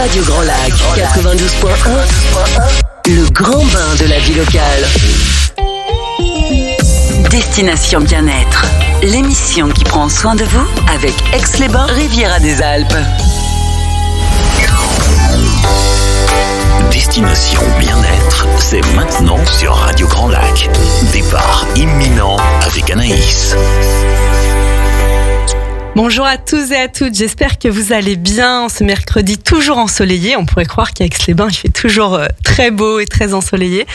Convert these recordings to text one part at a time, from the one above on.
Radio Grand Lac 92.1, le grand bain de la vie locale. Destination Bien-être, l'émission qui prend soin de vous avec Aix-les-Bains, Riviera des Alpes. Destination Bien-être, c'est maintenant sur Radio Grand Lac. Départ imminent avec Anaïs. Bonjour à tous et à toutes, j'espère que vous allez bien ce mercredi toujours ensoleillé. On pourrait croire qu'à Aix-les-Bains, il fait toujours très beau et très ensoleillé.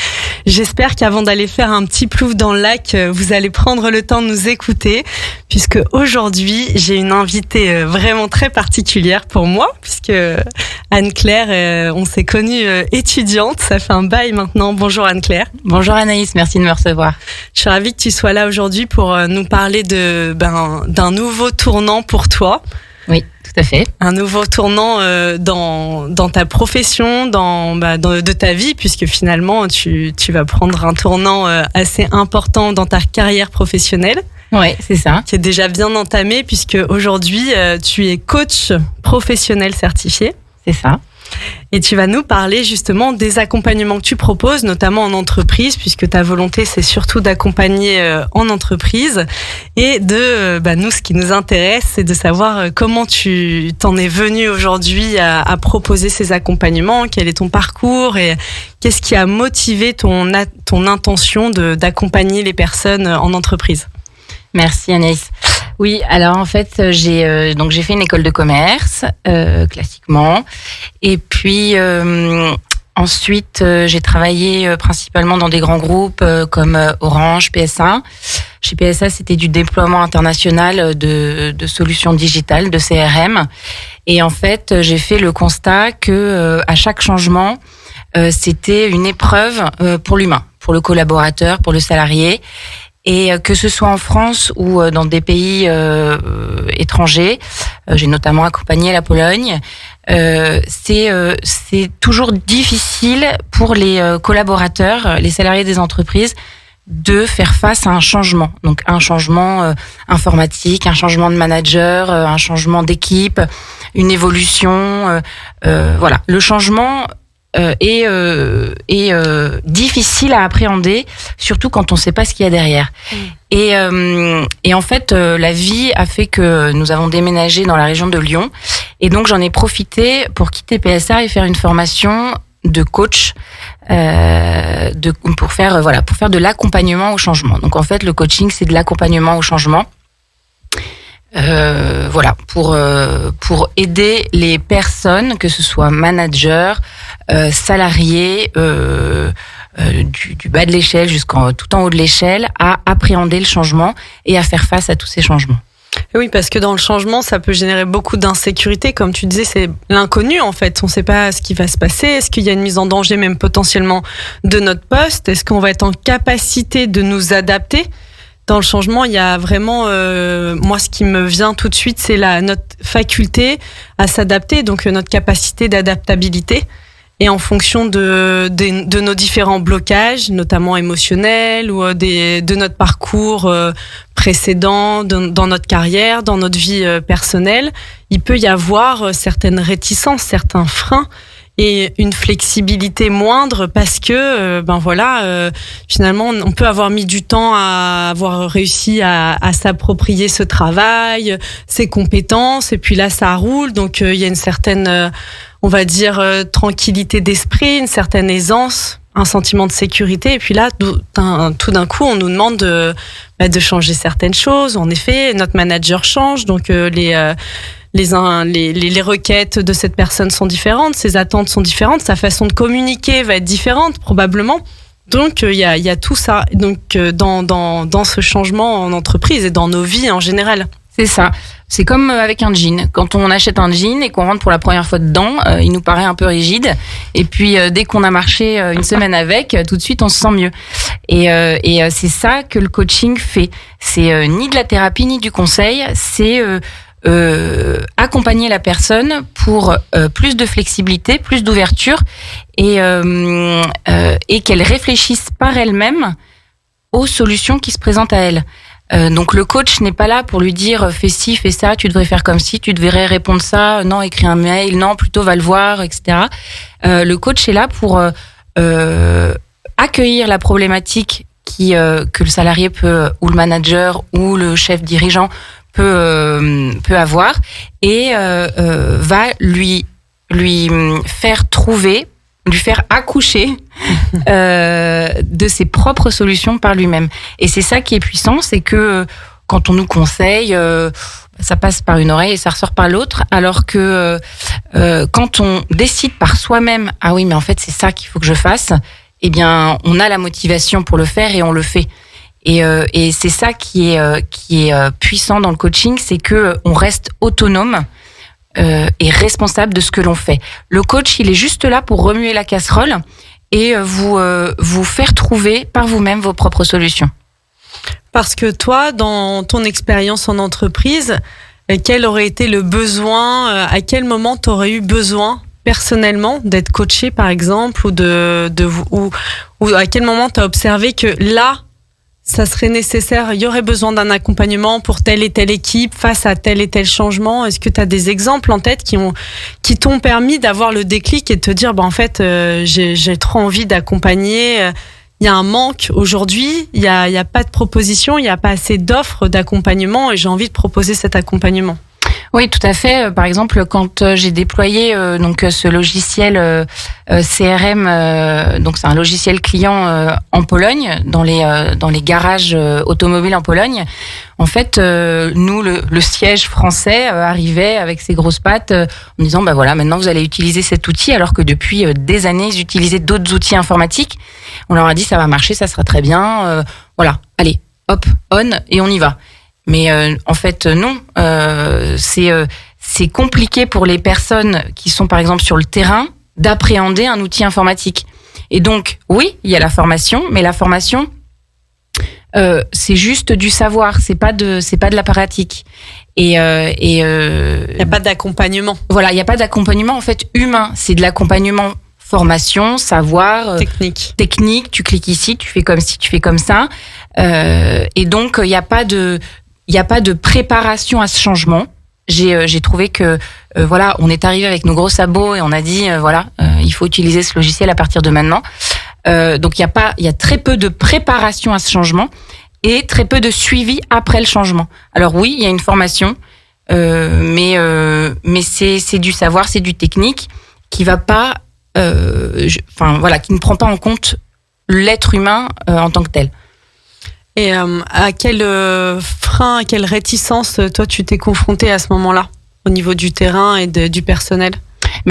J'espère qu'avant d'aller faire un petit plouf dans le lac, vous allez prendre le temps de nous écouter, puisque aujourd'hui, j'ai une invitée vraiment très particulière pour moi, puisque Anne-Claire, on s'est connue étudiante, ça fait un bail maintenant. Bonjour Anne-Claire. Bonjour Anaïs, merci de me recevoir. Je suis ravie que tu sois là aujourd'hui pour nous parler d'un nouveau tournant pour toi. Oui, tout à fait. Un nouveau tournant dans ta profession, de ta vie, puisque finalement tu vas prendre un tournant assez important dans ta carrière professionnelle. Oui, c'est ça. Qui est déjà bien entamé, puisque aujourd'hui tu es coach professionnel certifié. C'est ça. Et tu vas nous parler justement des accompagnements que tu proposes, notamment en entreprise, puisque ta volonté, c'est surtout d'accompagner en entreprise. Et nous, ce qui nous intéresse, c'est de savoir comment tu t'en es venu aujourd'hui à proposer ces accompagnements, quel est ton parcours et qu'est-ce qui a motivé ton intention d'accompagner les personnes en entreprise. Merci Anaïs. Oui, alors en fait, j'ai fait une école de commerce, classiquement. Et puis ensuite, j'ai travaillé principalement dans des grands groupes comme Orange, PSA. Chez PSA, c'était du déploiement international de solutions digitales, de CRM. Et en fait, j'ai fait le constat que à chaque changement, c'était une épreuve pour l'humain, pour le collaborateur, pour le salarié. Et que ce soit en France ou dans des pays étrangers, j'ai notamment accompagné la Pologne, c'est toujours difficile pour les collaborateurs, les salariés des entreprises, de faire face à un changement. Donc un changement informatique, un changement de manager, un changement d'équipe, une évolution. Voilà, le changement est difficile à appréhender, surtout quand on ne sait pas ce qu'il y a derrière. Et en fait, la vie a fait que nous avons déménagé dans la région de Lyon, et donc j'en ai profité pour quitter PSA et faire une formation de coach pour faire de l'accompagnement au changement. Donc en fait, le coaching, c'est de l'accompagnement au changement. Pour aider les personnes, que ce soit managers, salariés, du bas de l'échelle jusqu'en tout en haut de l'échelle, à appréhender le changement et à faire face à tous ces changements. Oui, parce que dans le changement, ça peut générer beaucoup d'insécurité. Comme tu disais, c'est l'inconnu en fait. On ne sait pas ce qui va se passer. Est-ce qu'il y a une mise en danger même potentiellement de notre poste? Est-ce qu'on va être en capacité de nous adapter? Dans le changement, il y a vraiment, moi, ce qui me vient tout de suite, c'est notre faculté à s'adapter, donc notre capacité d'adaptabilité. Et en fonction de nos différents blocages, notamment émotionnels, ou de notre parcours précédent, dans notre carrière, dans notre vie personnelle, il peut y avoir certaines réticences, certains freins, et une flexibilité moindre parce que finalement on peut avoir mis du temps à avoir réussi à s'approprier ce travail, ses compétences, et puis là ça roule, donc il y a une certaine on va dire tranquillité d'esprit, une certaine aisance, un sentiment de sécurité, et puis là tout d'un coup on nous demande de changer certaines choses. En effet, notre manager change, donc les requêtes de cette personne sont différentes, ses attentes sont différentes, sa façon de communiquer va être différente probablement. Donc il y a tout ça donc dans ce changement en entreprise et dans nos vies en général. C'est ça. C'est comme avec un jean. Quand on achète un jean et qu'on rentre pour la première fois dedans, il nous paraît un peu rigide. Et puis dès qu'on a marché une semaine avec, tout de suite on se sent mieux. Et c'est ça que le coaching fait. C'est ni de la thérapie ni du conseil. C'est accompagner la personne pour plus de flexibilité, plus d'ouverture, et qu'elle réfléchisse par elle-même aux solutions qui se présentent à elle. Donc le coach n'est pas là pour lui dire fais ci, fais ça, tu devrais faire comme ci, tu devrais répondre ça, non, écris un mail, non, plutôt va le voir, etc. Le coach est là pour accueillir la problématique que le salarié peut, ou le manager, ou le chef dirigeant peut avoir, et va lui faire trouver, lui faire accoucher de ses propres solutions par lui-même. Et c'est ça qui est puissant, c'est que quand on nous conseille, ça passe par une oreille et ça ressort par l'autre, alors que quand on décide par soi-même, ah oui, mais en fait c'est ça qu'il faut que je fasse, eh bien on a la motivation pour le faire et on le fait. Et c'est ça qui est puissant dans le coaching, c'est que on reste autonome et responsable de ce que l'on fait. Le coach, il est juste là pour remuer la casserole et vous faire trouver par vous-même vos propres solutions. Parce que toi, dans ton expérience en entreprise, quel aurait été le besoin, à quel moment tu aurais eu besoin personnellement d'être coaché par exemple, ou à quel moment tu as observé que là, ça serait nécessaire, il y aurait besoin d'un accompagnement pour telle et telle équipe face à tel et tel changement? Est-ce que tu as des exemples en tête qui t'ont permis d'avoir le déclic et de te dire en fait j'ai trop envie d'accompagner, il y a un manque aujourd'hui, il y a pas de proposition, il y a pas assez d'offres d'accompagnement et j'ai envie de proposer cet accompagnement? Oui, tout à fait. Par exemple, quand j'ai déployé donc ce logiciel CRM, donc c'est un logiciel client en Pologne, dans les garages automobiles en Pologne. En fait, nous, le siège français arrivait avec ses grosses pattes en disant voilà, maintenant vous allez utiliser cet outil, alors que depuis des années ils utilisaient d'autres outils informatiques. On leur a dit ça va marcher, ça sera très bien. Voilà, allez, hop, on et on y va. Mais en fait non, c'est compliqué pour les personnes qui sont par exemple sur le terrain d'appréhender un outil informatique. Et donc oui, il y a la formation, mais la formation c'est juste du savoir, c'est pas de la pratique. Il y a pas d'accompagnement. Voilà, il y a pas d'accompagnement en fait humain, c'est de l'accompagnement formation, savoir, technique, tu cliques ici, tu fais comme ci, tu fais comme ça. Et donc il y a pas de préparation à ce changement. J'ai trouvé que voilà, on est arrivé avec nos gros sabots et on a dit il faut utiliser ce logiciel à partir de maintenant. Donc il y a très peu de préparation à ce changement et très peu de suivi après le changement. Alors oui, il y a une formation, mais c'est du savoir, c'est du technique qui va pas, qui ne prend pas en compte l'être humain en tant que tel. Et à quel frein, à quelle réticence, toi, tu t'es confronté à ce moment-là, au niveau du terrain et du personnel?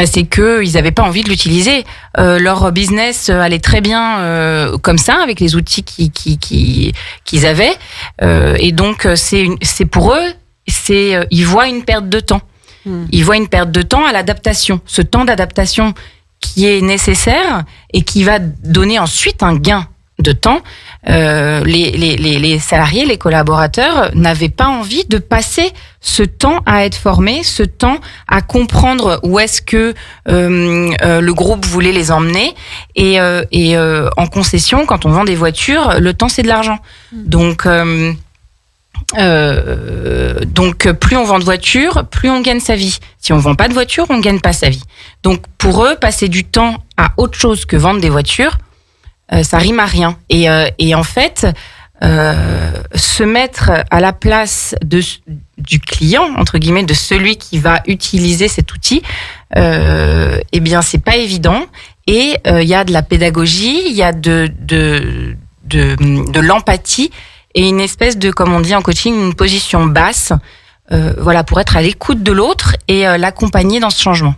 C'est qu'ils n'avaient pas envie de l'utiliser. Leur business allait très bien comme ça, avec les outils qu'ils avaient. Et donc, c'est pour eux, ils voient une perte de temps. Ils voient une perte de temps à l'adaptation. Ce temps d'adaptation qui est nécessaire et qui va donner ensuite un gain de temps. Les salariés, les collaborateurs n'avaient pas envie de passer ce temps à être formés, ce temps à comprendre où est-ce que le groupe voulait les emmener. Et en concession, quand on vend des voitures, le temps c'est de l'argent. Donc plus on vend de voitures, plus on gagne sa vie. Si on vend pas de voitures, on gagne pas sa vie. Donc pour eux, passer du temps à autre chose que vendre des voitures, ça rime à rien. Et en fait, se mettre à la place du client, entre guillemets, de celui qui va utiliser cet outil, c'est pas évident. Et il y a de la pédagogie, il y a de l'empathie et une espèce de, comme on dit en coaching, une position basse, pour être à l'écoute de l'autre et l'accompagner dans ce changement.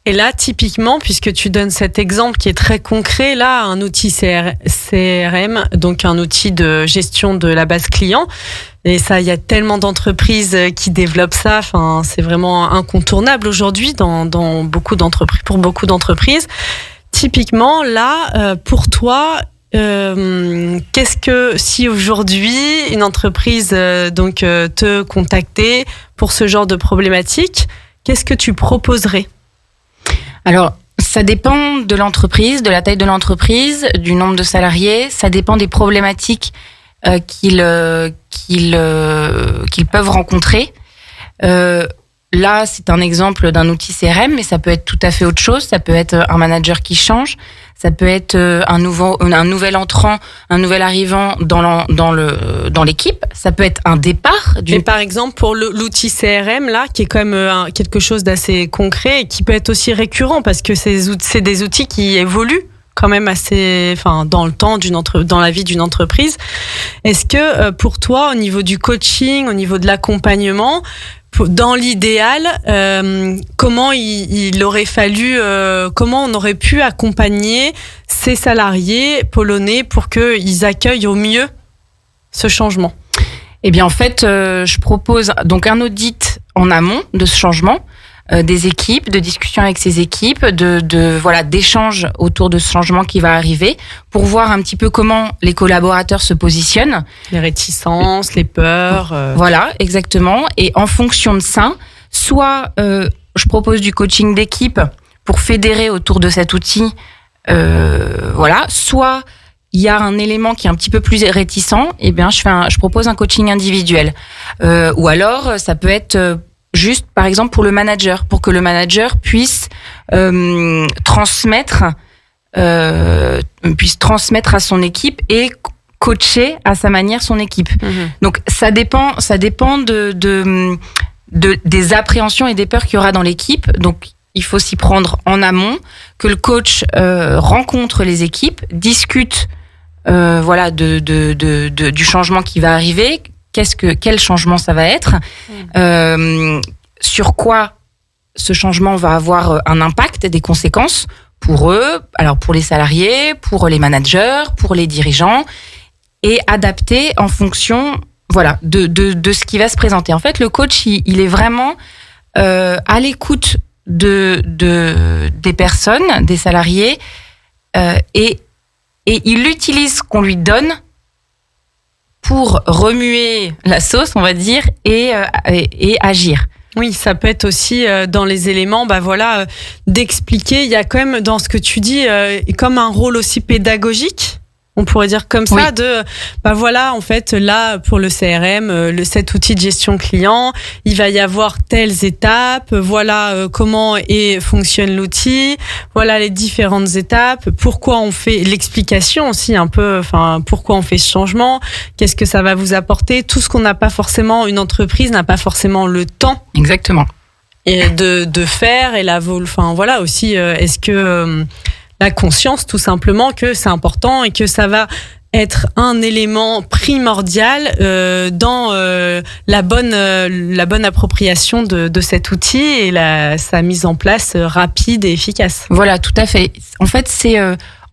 Et là, typiquement, puisque tu donnes cet exemple qui est très concret, là, un outil CRM, donc un outil de gestion de la base client. Et ça, il y a tellement d'entreprises qui développent ça. Enfin, c'est vraiment incontournable aujourd'hui dans beaucoup d'entreprises, pour beaucoup d'entreprises. Typiquement, là, pour toi, qu'est-ce que, si aujourd'hui une entreprise te contactait pour ce genre de problématique, qu'est-ce que tu proposerais? Alors, ça dépend de l'entreprise, de la taille de l'entreprise, du nombre de salariés, ça dépend des problématiques qu'ils peuvent rencontrer. Là, c'est un exemple d'un outil CRM, mais ça peut être tout à fait autre chose. Ça peut être un manager qui change, ça peut être un nouvel entrant, un nouvel arrivant dans l'équipe. Ça peut être un départ. Mais par exemple, pour l'outil CRM, là, qui est quand même quelque chose d'assez concret et qui peut être aussi récurrent parce que c'est des outils qui évoluent quand même dans le temps dans la vie d'une entreprise. Est-ce que pour toi, au niveau du coaching, au niveau de l'accompagnement, dans l'idéal, comment il aurait fallu, comment on aurait pu accompagner ces salariés polonais pour qu'ils accueillent au mieux ce changement? Eh bien, en fait, je propose donc un audit en amont de ce changement, des équipes, de discussion avec ces équipes, d'échanges autour de ce changement qui va arriver, pour voir un petit peu comment les collaborateurs se positionnent. Les réticences, les peurs. Voilà, exactement. Et en fonction de ça, soit je propose du coaching d'équipe pour fédérer autour de cet outil, soit il y a un élément qui est un petit peu plus réticent, eh bien je propose un coaching individuel. Ou alors ça peut être juste, par exemple, pour le manager, pour que le manager puisse transmettre à son équipe et coacher à sa manière son équipe. Donc ça dépend des appréhensions et des peurs qu'il y aura dans l'équipe. Donc il faut s'y prendre en amont, que le coach rencontre les équipes, discute du changement qui va arriver. Quel changement ça va être, sur quoi ce changement va avoir un impact, des conséquences pour eux, alors pour les salariés, pour les managers, pour les dirigeants, et adapter en fonction de ce qui va se présenter. En fait, le coach, il est vraiment à l'écoute des personnes, des salariés, et il utilise ce qu'on lui donne pour remuer la sauce, on va dire, et agir. Oui, ça peut être aussi dans les éléments, d'expliquer. Il y a quand même dans ce que tu dis, comme un rôle aussi pédagogique. On pourrait dire comme ça, en fait, là, pour le CRM, cet outil de gestion client, il va y avoir telles étapes, comment fonctionne l'outil, voilà les différentes étapes, pourquoi on fait l'explication aussi un peu, pourquoi on fait ce changement, qu'est-ce que ça va vous apporter, tout ce qu'on n'a pas forcément, une entreprise n'a pas forcément le temps. Exactement. Et de faire, et aussi, est-ce que... la conscience, tout simplement, que c'est important et que ça va être un élément primordial dans la bonne appropriation de cet outil et sa mise en place rapide et efficace. Voilà, tout à fait. En fait, c'est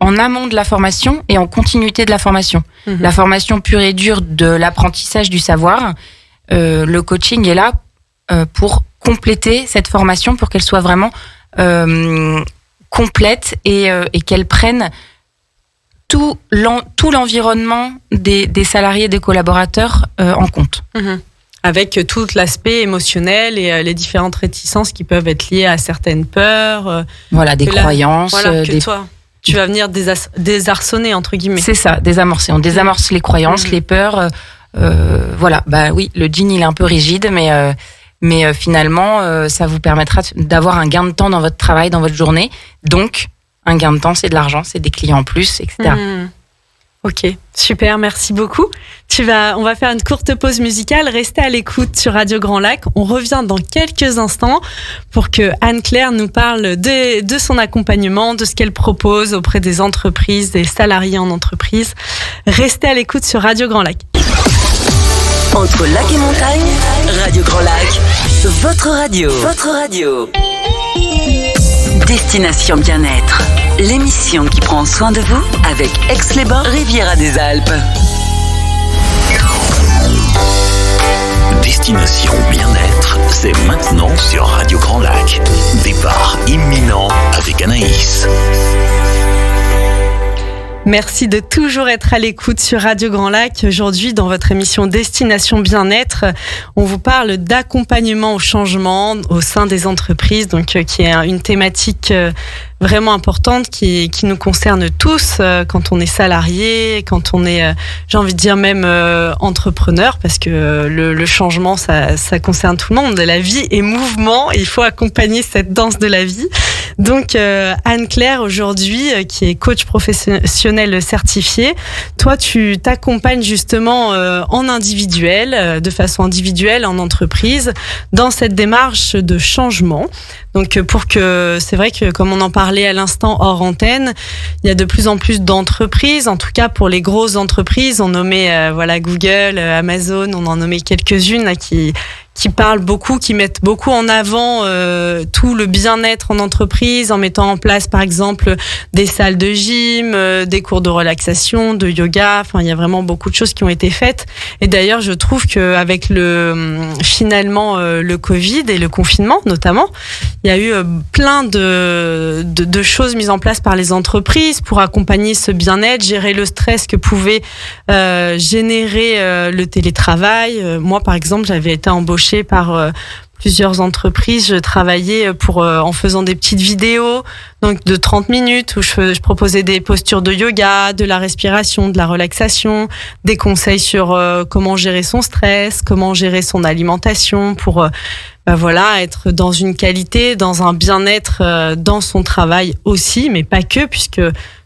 en amont de la formation et en continuité de la formation. La formation pure et dure de l'apprentissage du savoir, le coaching est là pour compléter cette formation pour qu'elle soit vraiment complète et qu'elle prenne tout l'environnement des salariés, des collaborateurs en compte. Avec tout l'aspect émotionnel et les différentes réticences qui peuvent être liées à certaines peurs. Des croyances. Toi, tu vas venir désarçonner, entre guillemets. C'est ça, désamorcer. On désamorce les croyances, les peurs. Oui, le jean, il est un peu rigide, mais finalement, ça vous permettra d'avoir un gain de temps dans votre travail, dans votre journée. Donc, un gain de temps, c'est de l'argent, c'est des clients en plus, etc. Ok, super, merci beaucoup. On va faire une courte pause musicale. Restez à l'écoute sur Radio Grand Lac. On revient dans quelques instants pour que Anne-Claire nous parle de son accompagnement, de ce qu'elle propose auprès des entreprises, des salariés en entreprise. Restez à l'écoute sur Radio Grand Lac. Entre lac et montagne, Radio Grand Lac, votre radio. Votre radio. Destination Bien-être, l'émission qui prend soin de vous avec Aix-les-Bains, Riviera des Alpes. Destination Bien-être, c'est maintenant sur Radio Grand Lac. Départ imminent avec Anaïs. Merci de toujours être à l'écoute sur Radio Grand Lac. Aujourd'hui, dans votre émission Destination Bien-être, on vous parle d'accompagnement au changement au sein des entreprises, donc qui est une thématique vraiment importante qui nous concerne tous quand on est salarié, quand on est, j'ai envie de dire même entrepreneur, parce que le changement, ça concerne tout le monde. La vie est mouvement, il faut accompagner cette danse de la vie. Donc Anne-Claire, aujourd'hui, qui est coach professionnel certifié, toi tu t'accompagnes justement en individuel, de façon individuelle en entreprise, dans cette démarche de changement. Donc c'est vrai que comme on en parlait à l'instant hors antenne, il y a de plus en plus d'entreprises, en tout cas pour les grosses entreprises, on nommait Google, Amazon, on en nommait quelques-unes là, qui parlent beaucoup, qui mettent beaucoup en avant tout le bien-être en entreprise, en mettant en place par exemple des salles de gym, des cours de relaxation, de yoga. Enfin, il y a vraiment beaucoup de choses qui ont été faites. Et d'ailleurs, je trouve que avec finalement le Covid et le confinement notamment, il y a eu plein de choses mises en place par les entreprises pour accompagner ce bien-être, gérer le stress que pouvait générer le télétravail. Moi, par exemple, j'avais été embauchée par plusieurs entreprises. Je travaillais en faisant des petites vidéos donc de 30 minutes où je proposais des postures de yoga, de la respiration, de la relaxation, des conseils sur comment gérer son stress, comment gérer son alimentation pour être dans une qualité, dans un bien-être dans son travail aussi, mais pas que, puisque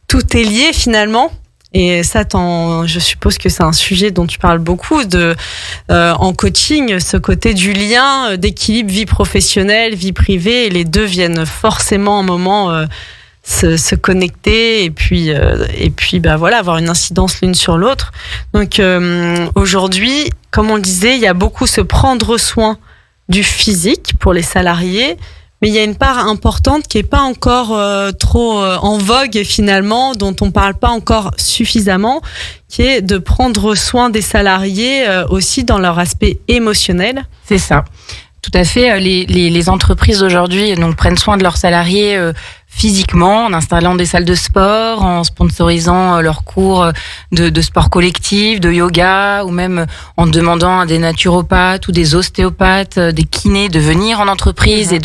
tout est lié finalement. Et ça, je suppose que c'est un sujet dont tu parles beaucoup en coaching, ce côté du lien, d'équilibre vie professionnelle, vie privée, et les deux viennent forcément à un moment se connecter et puis avoir une incidence l'une sur l'autre. Donc aujourd'hui, comme on le disait, il y a beaucoup se prendre soin du physique pour les salariés. Mais il y a une part importante qui est pas encore trop en vogue finalement, dont on parle pas encore suffisamment, qui est de prendre soin des salariés aussi dans leur aspect émotionnel. C'est ça. Tout à fait. Les entreprises aujourd'hui donc prennent soin de leurs salariés physiquement, en installant des salles de sport, en sponsorisant leurs cours de sport collectif, de yoga, ou même en demandant à des naturopathes ou des ostéopathes, des kinés de venir en entreprise et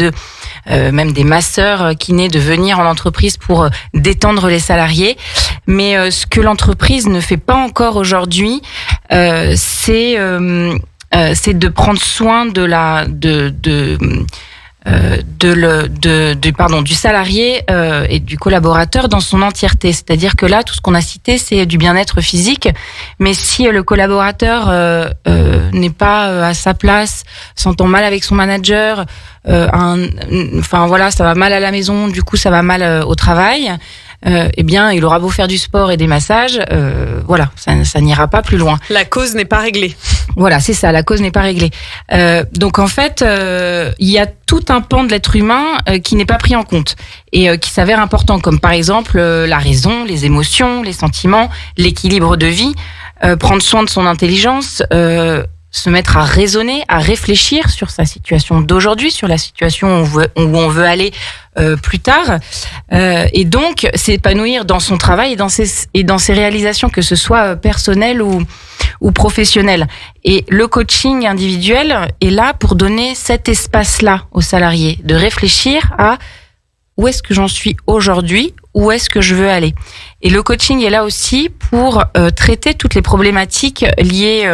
même des masseurs kinés de venir en entreprise pour détendre les salariés. Mais ce que l'entreprise ne fait pas encore aujourd'hui, c'est de prendre soin du salarié et du collaborateur dans son entièreté. C'est-à-dire que là, tout ce qu'on a cité, c'est du bien-être physique. Mais si le collaborateur n'est pas à sa place, s'entend mal avec son manager, ça va mal à la maison, du coup ça va mal au travail, il aura beau faire du sport et des massages, ça n'ira pas plus loin. La cause n'est pas réglée. Voilà, c'est ça, la cause n'est pas réglée. Donc en fait, il y a tout un pan de l'être humain qui n'est pas pris en compte et qui s'avère important, comme par exemple la raison, les émotions, les sentiments, l'équilibre de vie, prendre soin de son intelligence, se mettre à raisonner, à réfléchir sur sa situation d'aujourd'hui, sur la situation où on veut aller plus tard, et donc s'épanouir dans son travail et dans ses réalisations, que ce soit personnelles ou professionnelles. Et le coaching individuel est là pour donner cet espace-là aux salariés, de réfléchir à où est-ce que j'en suis aujourd'hui, où est-ce que je veux aller. Et le coaching est là aussi pour traiter toutes les problématiques liées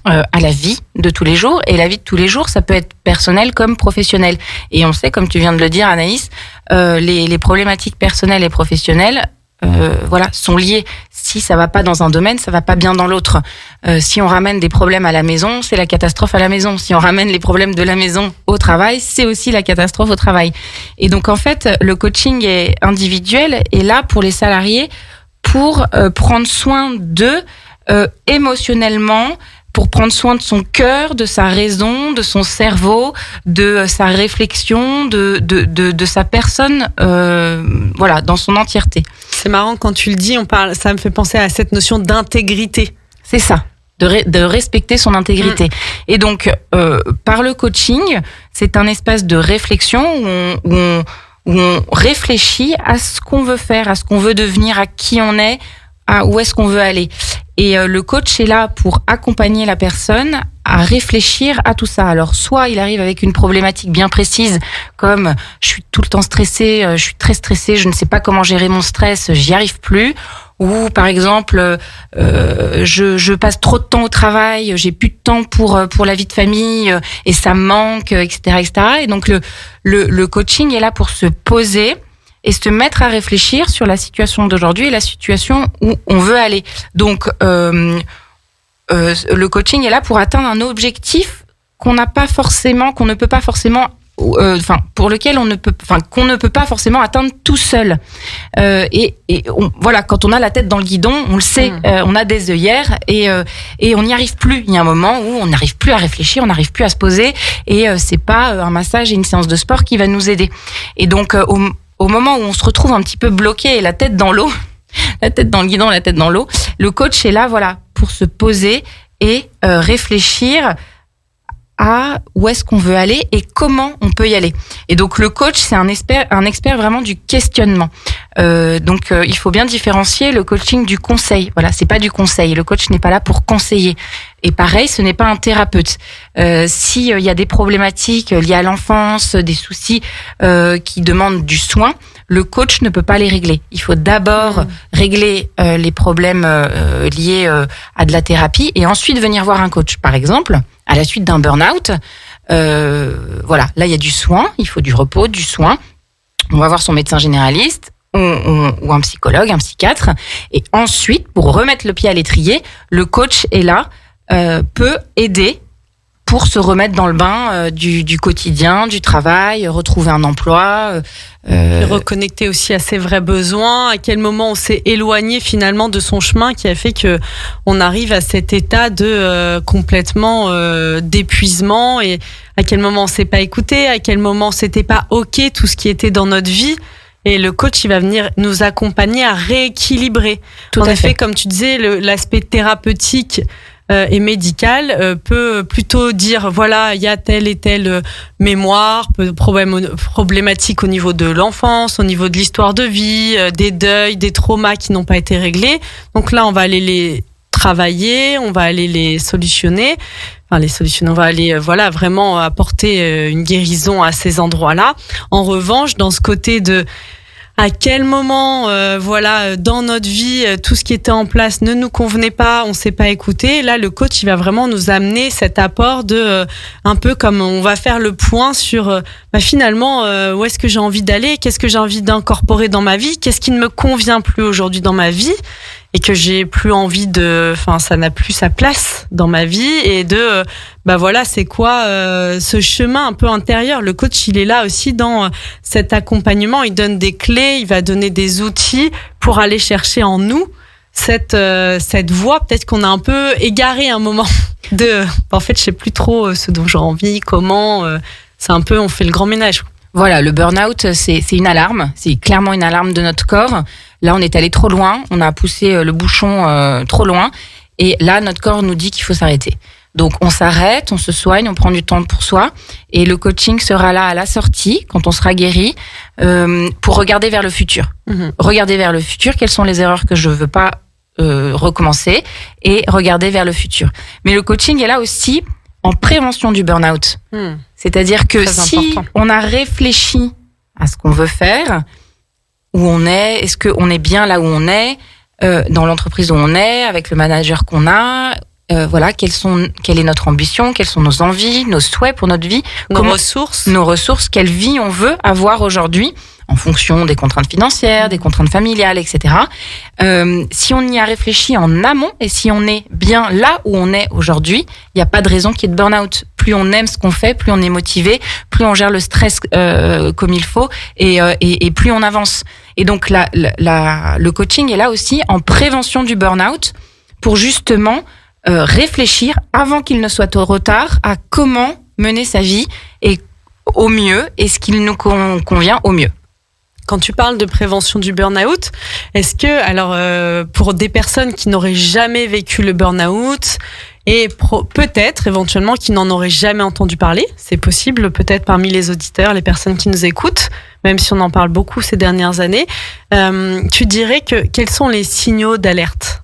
à la vie de tous les jours. Et la vie de tous les jours, ça peut être personnel comme professionnel. Et on sait, comme tu viens de le dire, Anaïs, les problématiques personnelles et professionnelles sont liées. Si ça va pas dans un domaine, ça va pas bien dans l'autre. Si on ramène des problèmes à la maison, c'est la catastrophe à la maison. Si on ramène les problèmes de la maison au travail, c'est aussi la catastrophe au travail. Et donc en fait, le coaching est individuel et là pour les salariés pour prendre soin d'eux émotionnellement, pour prendre soin de son cœur, de sa raison, de son cerveau, de sa réflexion, de sa personne, dans son entièreté. C'est marrant quand tu le dis, ça me fait penser à cette notion d'intégrité. C'est ça, de respecter son intégrité. Et donc, par le coaching, c'est un espace de réflexion où où on réfléchit à ce qu'on veut faire, à ce qu'on veut devenir, à qui on est, à où est-ce qu'on veut aller. Et le coach est là pour accompagner la personne à réfléchir à tout ça. Alors, soit il arrive avec une problématique bien précise, comme je suis tout le temps stressée, je suis très stressée, je ne sais pas comment gérer mon stress, j'y arrive plus. Ou par exemple, je passe trop de temps au travail, j'ai plus de temps pour la vie de famille et ça me manque, etc., etc. Et donc le coaching est là pour se poser et se mettre à réfléchir sur la situation d'aujourd'hui et la situation où on veut aller. Donc, le coaching est là pour atteindre un objectif qu'on ne peut pas forcément, pour lequel qu'on ne peut pas forcément atteindre tout seul. Voilà, quand on a la tête dans le guidon, on le sait, on a des œillères et on n'y arrive plus. Il y a un moment où on n'arrive plus à réfléchir, on n'arrive plus à se poser et c'est pas un massage et une séance de sport qui va nous aider. Et donc, au moment où on se retrouve un petit peu bloqué et la tête dans l'eau, la tête dans le guidon, la tête dans l'eau, le coach est là, voilà, pour se poser et réfléchir à où est-ce qu'on veut aller et comment on peut y aller. Et donc le coach, c'est un expert vraiment du questionnement. Donc il faut bien différencier le coaching du conseil. Voilà, c'est pas du conseil. Le coach n'est pas là pour conseiller. Et pareil, ce n'est pas un thérapeute. Si il y a des problématiques liées à l'enfance, des soucis qui demandent du soin, le coach ne peut pas les régler. Il faut d'abord régler les problèmes liés à de la thérapie et ensuite venir voir un coach. Par exemple, à la suite d'un burn-out, voilà, là il y a du soin, il faut du repos, du soin. On va voir son médecin généraliste ou un psychologue, un psychiatre. Et ensuite, pour remettre le pied à l'étrier, le coach est là, peut aider pour se remettre dans le bain du quotidien, du travail, retrouver un emploi. Et reconnecter aussi à ses vrais besoins, à quel moment on s'est éloigné finalement de son chemin qui a fait que on arrive à cet état de complètement d'épuisement et à quel moment on s'est pas écouté, à quel moment c'était pas ok tout ce qui était dans notre vie. Et le coach, il va venir nous accompagner à rééquilibrer. En effet, comme tu disais, l'aspect thérapeutique et médical peut plutôt dire voilà, il y a telle et telle mémoire, problématique au niveau de l'enfance, au niveau de l'histoire de vie, des deuils, des traumas qui n'ont pas été réglés. Donc là, on va aller les travailler, on va aller les solutionner. On va aller vraiment apporter une guérison à ces endroits-là. En revanche, dans ce côté de à quel moment dans notre vie tout ce qui était en place ne nous convenait pas, on s'est pas écouté. Là le coach il va vraiment nous amener cet apport de un peu comme on va faire le point sur finalement où est-ce que j'ai envie d'aller, qu'est-ce que j'ai envie d'incorporer dans ma vie, qu'est-ce qui ne me convient plus aujourd'hui dans ma vie et que j'ai plus envie ça n'a plus sa place dans ma vie et de c'est quoi ce chemin un peu intérieur. Le coach il est là aussi dans cet accompagnement, il donne des clés, il va donner des outils pour aller chercher en nous cette voie peut-être qu'on a un peu égarée à un moment de en fait je sais plus trop ce dont j'ai envie, comment c'est un peu on fait le grand ménage. Voilà, le burn-out, c'est une alarme. C'est clairement une alarme de notre corps. Là, on est allé trop loin. On a poussé le bouchon trop loin. Et là, notre corps nous dit qu'il faut s'arrêter. Donc, on s'arrête, on se soigne, on prend du temps pour soi. Et le coaching sera là à la sortie, quand on sera guéri, pour regarder vers le futur. Regarder vers le futur, quelles sont les erreurs que je veux pas recommencer et regarder vers le futur. Mais le coaching est là aussi en prévention du burn-out. C'est-à-dire que si on a réfléchi à ce qu'on veut faire, où on est, est-ce qu'on est bien là où on est, dans l'entreprise où on est, avec le manager qu'on a, quelle est notre ambition, quelles sont nos envies, nos souhaits pour notre vie, nos ressources, quelle vie on veut avoir aujourd'hui, en fonction des contraintes financières, des contraintes familiales, etc. Si on y a réfléchi en amont et si on est bien là où on est aujourd'hui, il n'y a pas de raison qu'il y ait de burn-out. Plus on aime ce qu'on fait, plus on est motivé, plus on gère le stress comme il faut et plus on avance. Et donc le coaching est là aussi en prévention du burn-out pour justement réfléchir avant qu'il ne soit trop tard à comment mener sa vie et au mieux et ce qu'il nous convient au mieux. Quand tu parles de prévention du burn-out, est-ce que, pour des personnes qui n'auraient jamais vécu le burn-out et peut-être éventuellement qui n'en auraient jamais entendu parler. C'est possible, peut-être parmi les auditeurs, les personnes qui nous écoutent, même si on en parle beaucoup ces dernières années. Tu dirais quels sont les signaux d'alerte ?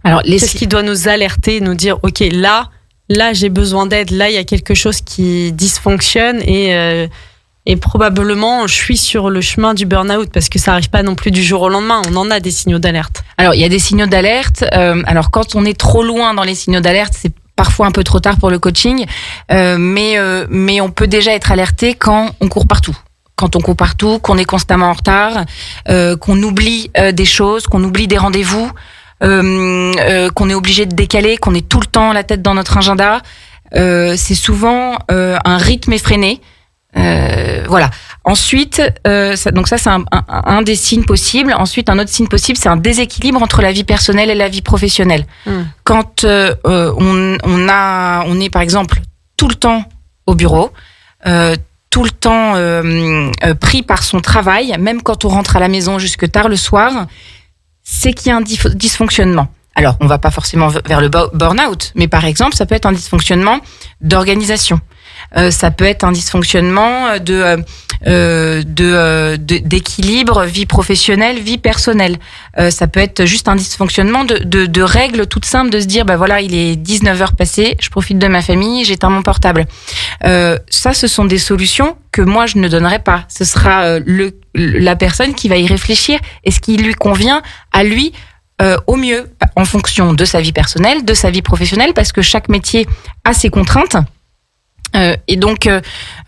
Alors, qu'est-ce qui doit nous alerter, nous dire, ok, là j'ai besoin d'aide, là il y a quelque chose qui dysfonctionne et probablement je suis sur le chemin du burn-out, parce que ça n'arrive pas non plus du jour au lendemain, on en a des signaux d'alerte. Alors, il y a des signaux d'alerte. Alors, quand on est trop loin dans les signaux d'alerte, c'est parfois un peu trop tard pour le coaching, mais on peut déjà être alerté quand on court partout. Quand on court partout, qu'on est constamment en retard, qu'on oublie des choses, qu'on oublie des rendez-vous, qu'on est obligé de décaler, qu'on est tout le temps la tête dans notre agenda. C'est souvent un rythme effréné. Voilà. Ensuite, donc ça c'est un des signes possibles. Ensuite, un autre signe possible, c'est un déséquilibre entre la vie personnelle et la vie professionnelle. Quand on est par exemple tout le temps au bureau, tout le temps pris par son travail, même quand on rentre à la maison jusque tard le soir, c'est qu'il y a un dysfonctionnement. Alors, on va pas forcément vers le burn-out, mais par exemple, ça peut être un dysfonctionnement d'organisation. Ça peut être un dysfonctionnement d'équilibre vie professionnelle, vie personnelle. Ça peut être juste un dysfonctionnement de règles toutes simples, de se dire, bah voilà, il est 19h passé, je profite de ma famille, j'éteins mon portable. Ça, ce sont des solutions que moi, je ne donnerai pas. Ce sera la personne qui va y réfléchir et ce qui lui convient à lui au mieux, en fonction de sa vie personnelle, de sa vie professionnelle, parce que chaque métier a ses contraintes. Et donc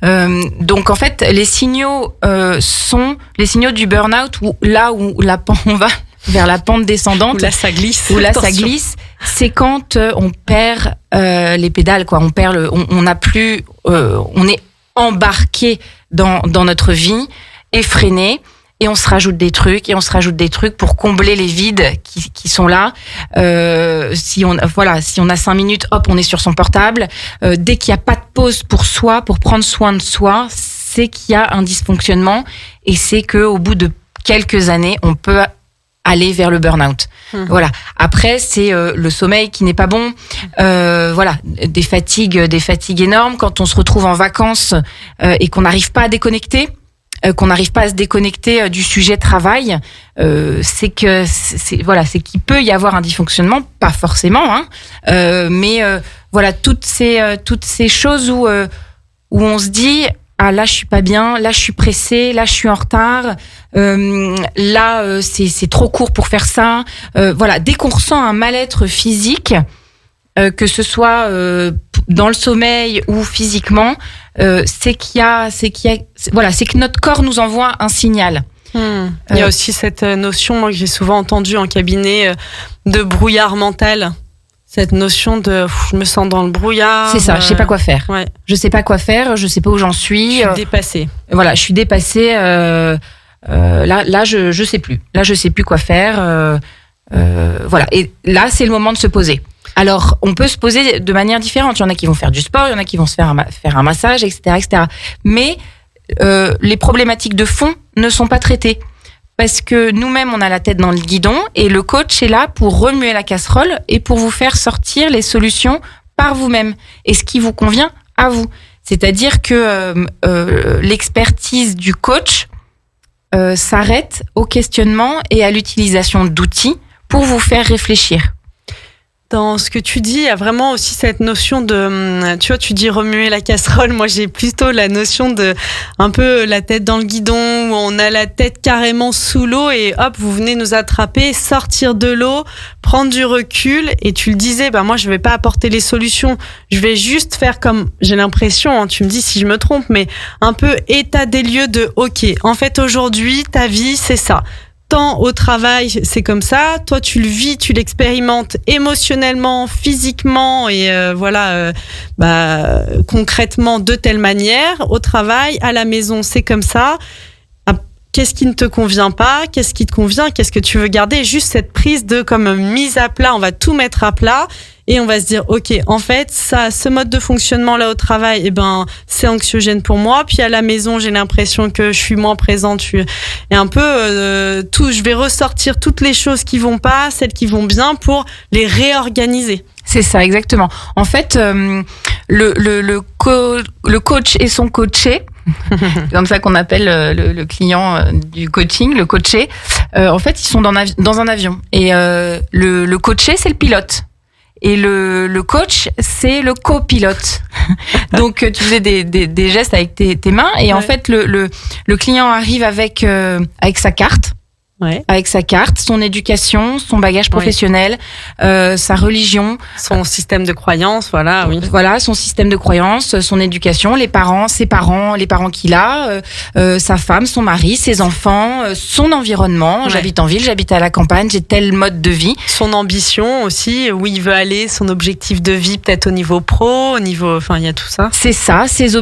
en fait, les signaux sont les signaux du burn-out, où on va vers la pente descendante, où là ça glisse. C'est quand on perd les pédales, quoi. On est embarqué dans notre vie, effréné. Et on se rajoute des trucs pour combler les vides qui sont là. Si on a 5 minutes, hop, on est sur son portable. Dès qu'il n'y a pas de pause pour soi, pour prendre soin de soi, c'est qu'il y a un dysfonctionnement et c'est qu'au bout de quelques années, on peut aller vers le burn-out. Voilà. Après, c'est le sommeil qui n'est pas bon. Voilà, des fatigues énormes. Quand on se retrouve en vacances et qu'on n'arrive pas à déconnecter, qu'on n'arrive pas à se déconnecter du sujet travail, c'est qu'il peut y avoir un dysfonctionnement, pas forcément, mais voilà, toutes ces choses où on se dit, ah là je suis pas bien, là je suis pressée, là je suis en retard, là c'est trop court pour faire ça. Voilà, dès qu'on ressent un mal-être physique, que ce soit dans le sommeil ou physiquement, c'est que notre corps nous envoie un signal. Il y a aussi cette notion, moi, que j'ai souvent entendue en cabinet, de brouillard mental. Cette notion de je me sens dans le brouillard. C'est ça, je sais pas quoi faire. Ouais. Je sais pas quoi faire, je sais pas où j'en suis. Je suis dépassée. Voilà, je suis dépassée. Là, je sais plus. Là, je sais plus quoi faire. Voilà. Et là, c'est le moment de se poser. Alors, on peut se poser de manière différente. Il y en a qui vont faire du sport, il y en a qui vont se faire un massage, etc., etc. Mais les problématiques de fond ne sont pas traitées. Parce que nous-mêmes, on a la tête dans le guidon et le coach est là pour remuer la casserole et pour vous faire sortir les solutions par vous-même et ce qui vous convient à vous. C'est-à-dire que l'expertise du coach s'arrête au questionnement et à l'utilisation d'outils pour vous faire réfléchir. Dans ce que tu dis, il y a vraiment aussi cette notion de, tu vois, tu dis remuer la casserole. Moi, j'ai plutôt la notion de un peu la tête dans le guidon, où on a la tête carrément sous l'eau et hop, vous venez nous attraper, sortir de l'eau, prendre du recul. Et tu le disais, moi, je vais pas apporter les solutions. Je vais juste faire comme, j'ai l'impression, tu me dis si je me trompe, mais un peu état des lieux de, ok, en fait, aujourd'hui, ta vie, c'est ça. Au travail, c'est comme ça. Toi, tu le vis, tu l'expérimentes émotionnellement, physiquement et concrètement de telle manière. Au travail, à la maison, c'est comme ça. qu'est-ce qui ne te convient pas, qu'est-ce qui te convient, qu'est-ce que tu veux garder. Juste cette prise de comme mise à plat, on va tout mettre à plat et on va se dire ok, en fait ça, ce mode de fonctionnement là au travail, eh ben c'est anxiogène pour moi. Puis à la maison j'ai l'impression que je suis moins présente, et un peu tout. Je vais ressortir toutes les choses qui vont pas, celles qui vont bien pour les réorganiser. C'est ça, exactement. En fait, le coach et son coaché, c'est comme ça qu'on appelle le client du coaching, le coaché. En fait, ils sont dans un avion. Et le coaché, c'est le pilote. Et le coach, c'est le copilote. Donc, tu faisais des gestes avec tes mains. Et en fait, le client arrive avec sa carte. Ouais. Avec sa carte, son éducation, son bagage professionnel, sa religion, son système de croyance, voilà, oui. Voilà, son système de croyance, son éducation, les parents qu'il a, sa femme, son mari, ses enfants, son environnement. Ouais. J'habite en ville, j'habite à la campagne, j'ai tel mode de vie. Son ambition aussi, où il veut aller, son objectif de vie, peut-être au niveau pro, il y a tout ça. C'est ça, ses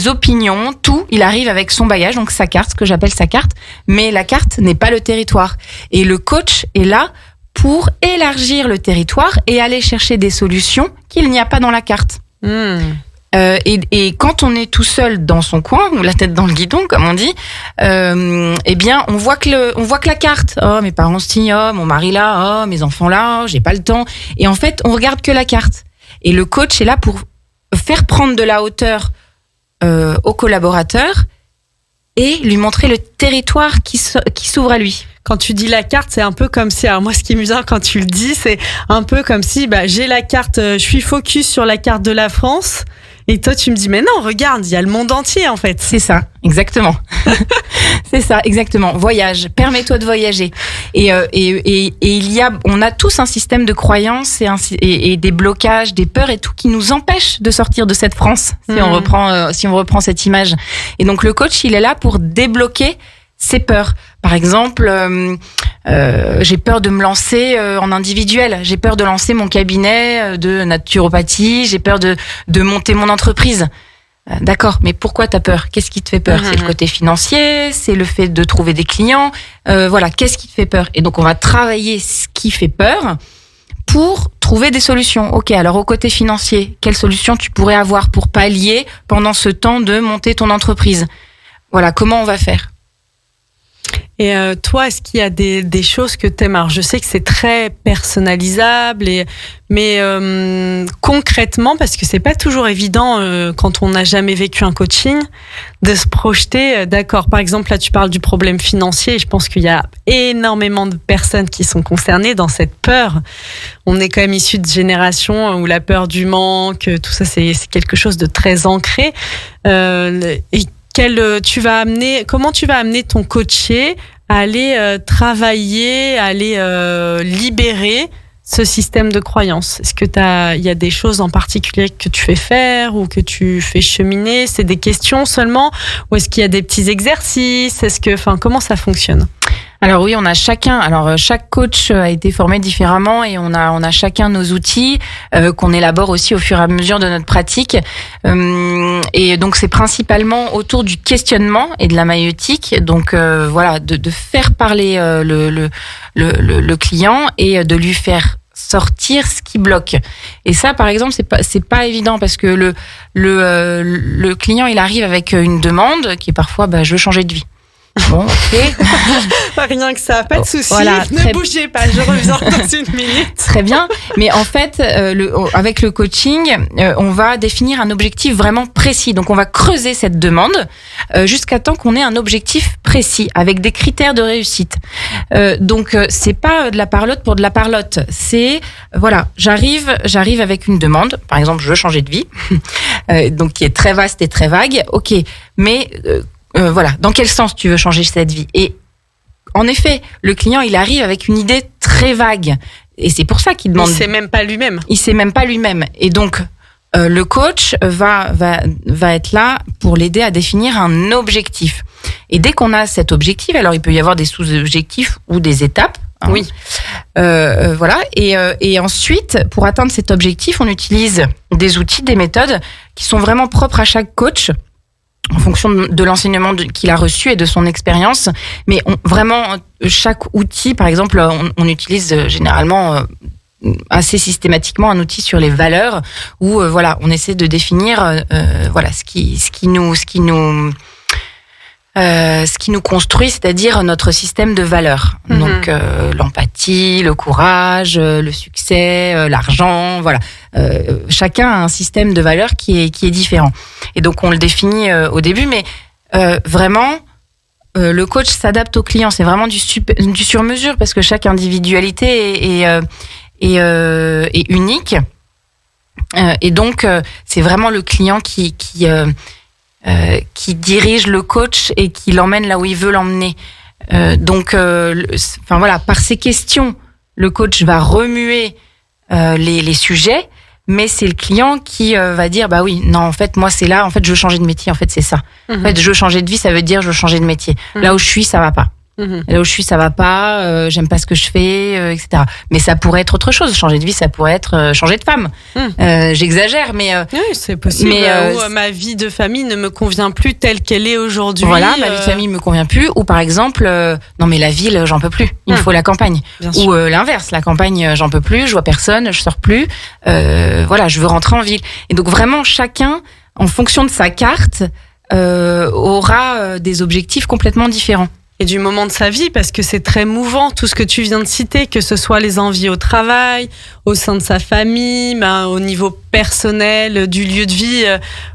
opinions, tout. Il arrive avec son bagage, donc sa carte, ce que j'appelle sa carte. Mais la carte n'est pas le territoire. Et le coach est là pour élargir le territoire et aller chercher des solutions qu'il n'y a pas dans la carte. Et quand on est tout seul dans son coin, ou la tête dans le guidon, comme on dit, eh bien, on voit que la carte. Oh, mes parents ci, oh, mon mari là, oh, mes enfants là, oh, j'ai pas le temps. Et en fait, on regarde que la carte. Et le coach est là pour faire prendre de la hauteur au collaborateur et lui montrer le territoire qui s'ouvre à lui. Quand tu dis la carte, c'est un peu comme si, alors moi ce qui est amusant quand tu le dis, c'est un peu comme si j'ai la carte, je suis focus sur la carte de la France, et toi tu me dis mais non, regarde, il y a le monde entier en fait. C'est ça, exactement. C'est ça, exactement. Voyage, permets-toi de voyager. Et on a tous un système de croyances et des blocages, des peurs et tout qui nous empêchent de sortir de cette France. Si on reprend cette image. Et donc le coach, il est là pour débloquer ces peurs. Par exemple, j'ai peur de me lancer en individuel. J'ai peur de lancer mon cabinet de naturopathie. J'ai peur de monter mon entreprise. D'accord, mais pourquoi t'as peur ? Qu'est-ce qui te fait peur ? C'est le côté financier, c'est le fait de trouver des clients. Voilà, qu'est-ce qui te fait peur ? Et donc, on va travailler ce qui fait peur pour trouver des solutions. Ok, alors au côté financier, quelle solution tu pourrais avoir pour pallier pendant ce temps de monter ton entreprise ? Voilà, comment on va faire ? Et toi, est-ce qu'il y a des choses que t'aimes ? Alors, je sais que c'est très personnalisable, mais concrètement, parce que c'est pas toujours évident quand on n'a jamais vécu un coaching, de se projeter. D'accord, par exemple, là, tu parles du problème financier. Je pense qu'il y a énormément de personnes qui sont concernées dans cette peur. On est quand même issu de générations où la peur du manque, tout ça, c'est quelque chose de très ancré. Comment tu vas amener ton coaché à aller travailler, à aller libérer ce système de croyances ? Est-ce que il y a des choses en particulier que tu fais faire ou que tu fais cheminer ? C'est des questions seulement, ou est-ce qu'il y a des petits exercices ? Comment ça fonctionne ? Alors oui, on a chacun. Alors chaque coach a été formé différemment et on a chacun nos outils qu'on élabore aussi au fur et à mesure de notre pratique. Et donc c'est principalement autour du questionnement et de la maïeutique. Donc voilà, de faire parler le client et de lui faire sortir ce qui bloque. Et ça, par exemple, c'est pas évident parce que le client, il arrive avec une demande qui est parfois, je veux changer de vie. Bon, ok. Rien que ça, pas de souci. Voilà, ne bougez pas, je reviens dans une minute. Très bien. Mais en fait, avec le coaching, on va définir un objectif vraiment précis. Donc, on va creuser cette demande jusqu'à temps qu'on ait un objectif précis avec des critères de réussite. Donc, c'est pas de la parlotte pour de la parlotte. C'est, voilà, j'arrive avec une demande. Par exemple, je veux changer de vie. Donc, qui est très vaste et très vague. Ok. Mais, voilà, dans quel sens tu veux changer cette vie ? Et en effet, le client, il arrive avec une idée très vague. Et c'est pour ça qu'il demande... Il sait même pas lui-même. Il sait même pas lui-même. Et donc, le coach va être là pour l'aider à définir un objectif. Et dès qu'on a cet objectif, alors il peut y avoir des sous-objectifs ou des étapes. Hein, oui. Voilà. Et ensuite, pour atteindre cet objectif, on utilise des outils, des méthodes qui sont vraiment propres à chaque coach. en fonction de l'enseignement qu'il a reçu et de son expérience. Mais vraiment, chaque outil, par exemple, on utilise généralement assez systématiquement un outil sur les valeurs où voilà, on essaie de définir voilà ce qui nous construit, c'est-à-dire notre système de valeurs. Donc l'empathie, le courage, le succès, l'argent, voilà. Chacun a un système de valeurs qui est différent. Et donc on le définit au début, mais vraiment le coach s'adapte au client. C'est vraiment du sur-mesure parce que chaque individualité est unique. Et donc c'est vraiment le client qui dirige le coach et qui l'emmène là où il veut l'emmener. Enfin voilà, par ces questions, le coach va remuer les sujets, mais c'est le client qui va dire bah oui, non en fait moi c'est là, en fait je veux changer de métier, en fait c'est ça. En fait je veux changer de vie, ça veut dire je veux changer de métier. Là où je suis, ça va pas. Là où je suis, ça va pas, j'aime pas ce que je fais, etc. Mais ça pourrait être autre chose. Changer de vie, ça pourrait être changer de femme. J'exagère, mais oui, c'est possible. Mais ma vie de famille ne me convient plus telle qu'elle est aujourd'hui. Voilà, ma vie de famille me convient plus. Ou par exemple, non mais la ville, j'en peux plus. Il me faut la campagne. Ou l'inverse, la campagne, j'en peux plus. Je vois personne, je sors plus. Voilà, je veux rentrer en ville. Et donc vraiment, chacun, en fonction de sa carte, aura des objectifs complètement différents. Et du moment de sa vie, parce que c'est très mouvant, tout ce que tu viens de citer, que ce soit les envies au travail, au sein de sa famille, au niveau personnel, du lieu de vie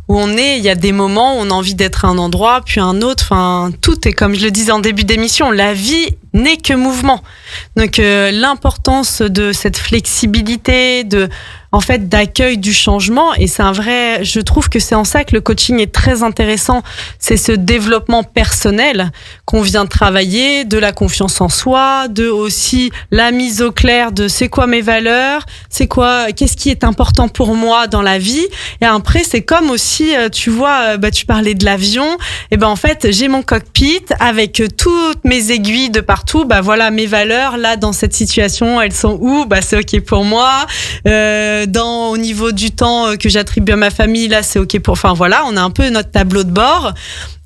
où on est. Il y a des moments où on a envie d'être à un endroit, puis à un autre. Enfin, tout est, comme je le disais en début d'émission, la vie n'est que mouvement. Donc, l'importance de cette flexibilité, d'accueil du changement, et c'est un vrai, je trouve que c'est en ça que le coaching est très intéressant, c'est ce développement personnel qu'on vient travailler, de la confiance en soi, de aussi la mise au clair de c'est quoi mes valeurs, qu'est-ce qui est important pour moi dans la vie. Et après c'est comme aussi, tu vois, tu parlais de l'avion, et en fait j'ai mon cockpit avec toutes mes aiguilles de partout, voilà mes valeurs là dans cette situation, elles sont où, c'est ok pour moi. Au niveau du temps que j'attribue à ma famille, là c'est ok pour. Enfin voilà, on a un peu notre tableau de bord.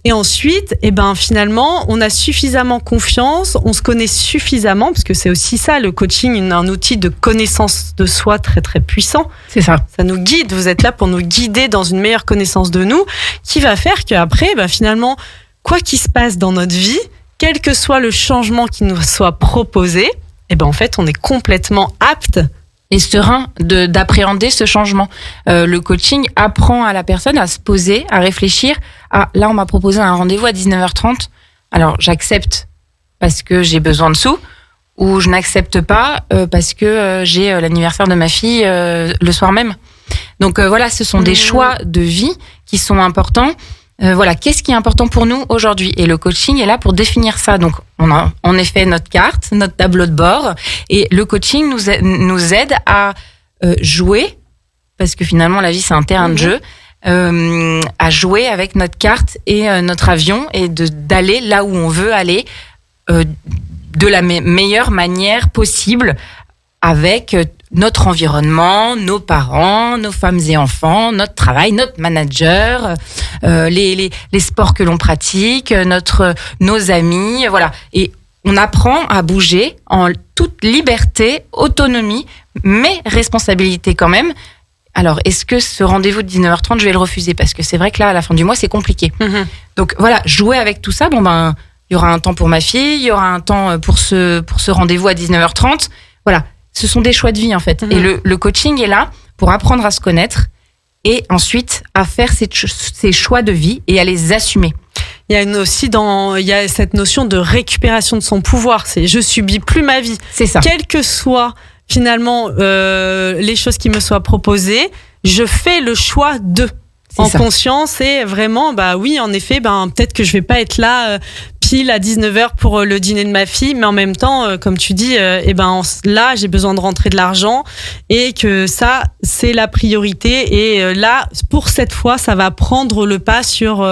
Et ensuite, finalement, on a suffisamment confiance, on se connaît suffisamment, parce que c'est aussi ça, le coaching, un outil de connaissance de soi très très puissant. C'est ça. Ça nous guide. Vous êtes là pour nous guider dans une meilleure connaissance de nous, qui va faire qu'après, finalement, quoi qu'il se passe dans notre vie, quel que soit le changement qui nous soit proposé, en fait, on est complètement apte et serein d'appréhender ce changement. Le coaching apprend à la personne à se poser, à réfléchir. Ah, là, on m'a proposé un rendez-vous à 19h30. Alors, j'accepte parce que j'ai besoin de sous, ou je n'accepte pas parce que j'ai l'anniversaire de ma fille le soir même. Donc voilà, ce sont des choix de vie qui sont importants. Voilà, qu'est-ce qui est important pour nous aujourd'hui? Et le coaching est là pour définir ça. Donc, on a en effet notre carte, notre tableau de bord, et le coaching nous aide à jouer, parce que finalement la vie c'est un terrain de jeu, à jouer avec notre carte et notre avion, et d'aller là où on veut aller de la meilleure manière possible, avec notre environnement, nos parents, nos femmes et enfants, notre travail, notre manager, les sports que l'on pratique, nos amis, voilà. Et on apprend à bouger en toute liberté, autonomie, mais responsabilité quand même. Alors, est-ce que ce rendez-vous de 19h30, je vais le refuser? Parce que c'est vrai que là, à la fin du mois, c'est compliqué. Donc voilà, jouer avec tout ça, il y aura un temps pour ma fille, il y aura un temps pour ce rendez-vous à 19h30. Voilà. Ce sont des choix de vie, en fait. Et le coaching est là pour apprendre à se connaître et ensuite à faire ces choix de vie et à les assumer. Il y a cette notion de récupération de son pouvoir. C'est je subis plus ma vie. C'est ça. Quelles que soient finalement les choses qui me soient proposées, je fais le choix en conscience, et vraiment, oui, en effet, peut-être que je vais pas être là pile à 19h pour le dîner de ma fille, mais en même temps, comme tu dis, là, j'ai besoin de rentrer de l'argent, et que ça, c'est la priorité, et là, pour cette fois, ça va prendre le pas sur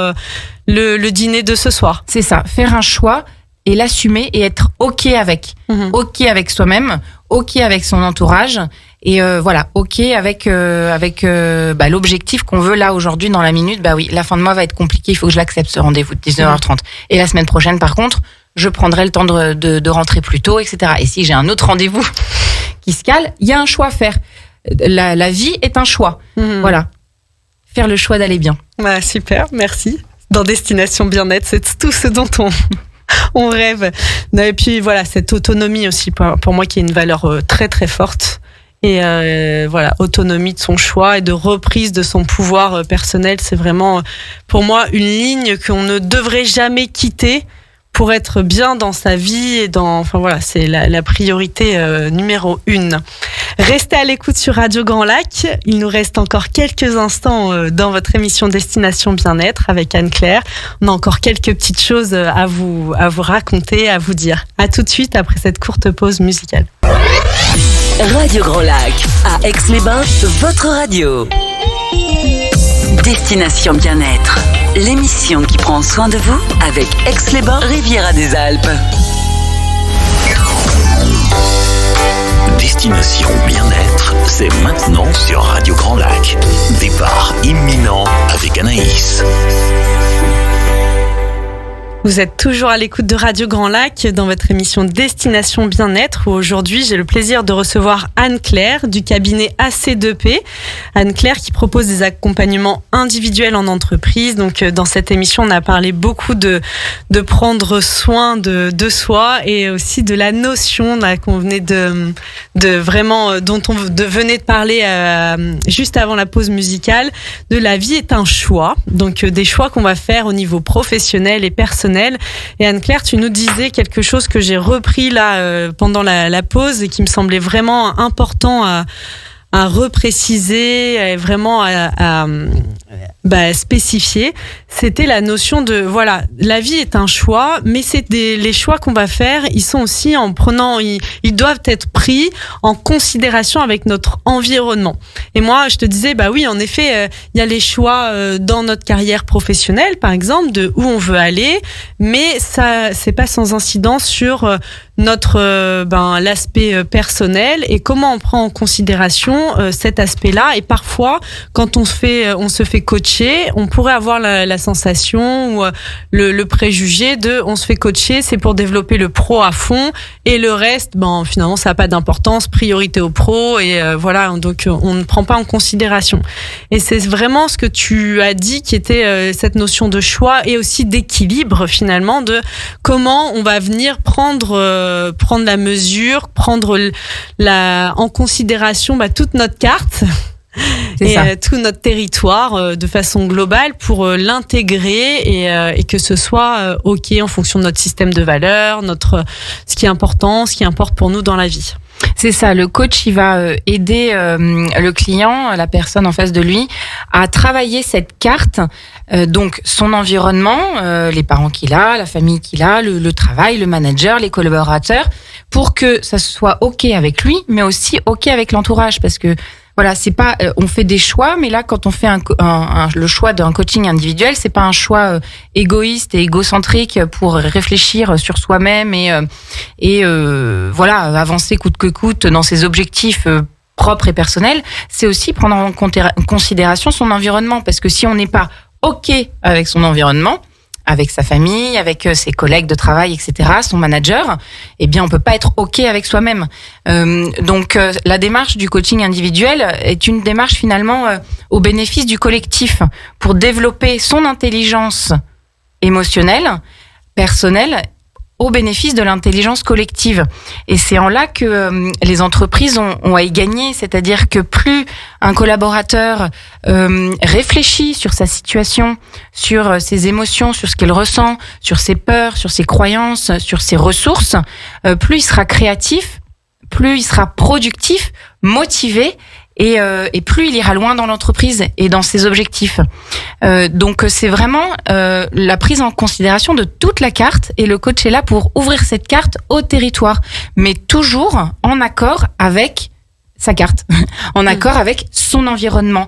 le dîner de ce soir. C'est ça, faire un choix et l'assumer et être OK avec. OK avec soi-même, OK avec son entourage, Et voilà, ok avec l'objectif qu'on veut là aujourd'hui dans la minute. Bah oui, la fin de mois va être compliquée, il faut que je l'accepte ce rendez-vous de 19h30. Et la semaine prochaine, par contre, je prendrai le temps de rentrer plus tôt, etc. Et si j'ai un autre rendez-vous qui se cale, il y a un choix à faire. La vie est un choix. Voilà, faire le choix d'aller bien. Bah, super, merci. Dans Destination Bien-être, c'est tout ce dont on rêve. Et puis voilà, cette autonomie aussi, pour moi, qui est une valeur très très forte. Et voilà, autonomie de son choix et de reprise de son pouvoir personnel, c'est vraiment pour moi une ligne qu'on ne devrait jamais quitter pour être bien dans sa vie et enfin voilà, c'est la priorité numéro 1. Restez à l'écoute sur Radio Grand Lac. Il nous reste encore quelques instants dans votre émission Destination Bien-être avec Anne-Claire. On a encore quelques petites choses à vous raconter, à vous dire. À tout de suite après cette courte pause musicale. Radio Grand Lac, à Aix-les-Bains, votre radio. Destination Bien-être, l'émission qui prend soin de vous avec Aix-les-Bains, Riviera des Alpes. Destination Bien-être, c'est maintenant sur Radio Grand Lac. Départ imminent avec Anaïs. Vous êtes toujours à l'écoute de Radio Grand Lac dans votre émission Destination Bien-être où aujourd'hui j'ai le plaisir de recevoir Anne-Claire du cabinet AC2P. Anne-Claire qui propose des accompagnements individuels en entreprise. Donc dans cette émission on a parlé beaucoup de prendre soin de soi et aussi de la notion là, qu'on venait de vraiment dont on venait de parler juste avant la pause musicale, de la vie est un choix. Donc des choix qu'on va faire au niveau professionnel et personnel. Et Anne-Claire, tu nous disais quelque chose que j'ai repris là pendant la pause et qui me semblait vraiment important à repréciser et vraiment à spécifier. C'était la notion de voilà, la vie est un choix, mais les choix qu'on va faire, ils sont aussi ils doivent être pris en considération avec notre environnement. Et moi, je te disais, bah oui, en effet, il y a les choix dans notre carrière professionnelle, par exemple, de où on veut aller, mais ça, c'est pas sans incidence sur notre l'aspect personnel et comment on prend en considération cet aspect-là. Et parfois, quand on se fait coacher, on pourrait avoir la sensation ou le préjugé de on se fait coacher, c'est pour développer le pro à fond et le reste, finalement, ça n'a pas d'importance, priorité au pro et voilà, donc on ne prend pas en considération. Et c'est vraiment ce que tu as dit qui était cette notion de choix et aussi d'équilibre finalement, de comment on va venir prendre la mesure, prendre en considération toute notre carte et tout notre territoire de façon globale pour l'intégrer et que ce soit ok en fonction de notre système de valeurs, ce qui est important, ce qui importe pour nous dans la vie. C'est ça, le coach, il va aider le client, la personne en face de lui, à travailler cette carte, donc son environnement, les parents qu'il a, la famille qu'il a, le travail, le manager, les collaborateurs, pour que ça soit ok avec lui, mais aussi ok avec l'entourage, parce que voilà, c'est pas, on fait des choix, mais là, quand on fait le choix d'un coaching individuel, c'est pas un choix égoïste et égocentrique pour réfléchir sur soi-même et voilà, avancer coûte que coûte dans ses objectifs propres et personnels. C'est aussi prendre en considération son environnement, parce que si on n'est pas ok avec son environnement, avec sa famille, avec ses collègues de travail, etc., son manager, eh bien, on peut pas être ok avec soi-même. Donc, la démarche du coaching individuel est une démarche finalement au bénéfice du collectif pour développer son intelligence émotionnelle, personnelle, au bénéfice de l'intelligence collective. Et c'est en là que les entreprises ont à y gagner, c'est-à-dire que plus un collaborateur réfléchit sur sa situation, sur ses émotions, sur ce qu'il ressent, sur ses peurs, sur ses croyances, sur ses ressources, plus il sera créatif, plus il sera productif, motivé, et plus il ira loin dans l'entreprise et dans ses objectifs. Donc c'est vraiment la prise en considération de toute la carte, et le coach est là pour ouvrir cette carte au territoire, mais toujours en accord avec sa carte, en accord avec son environnement,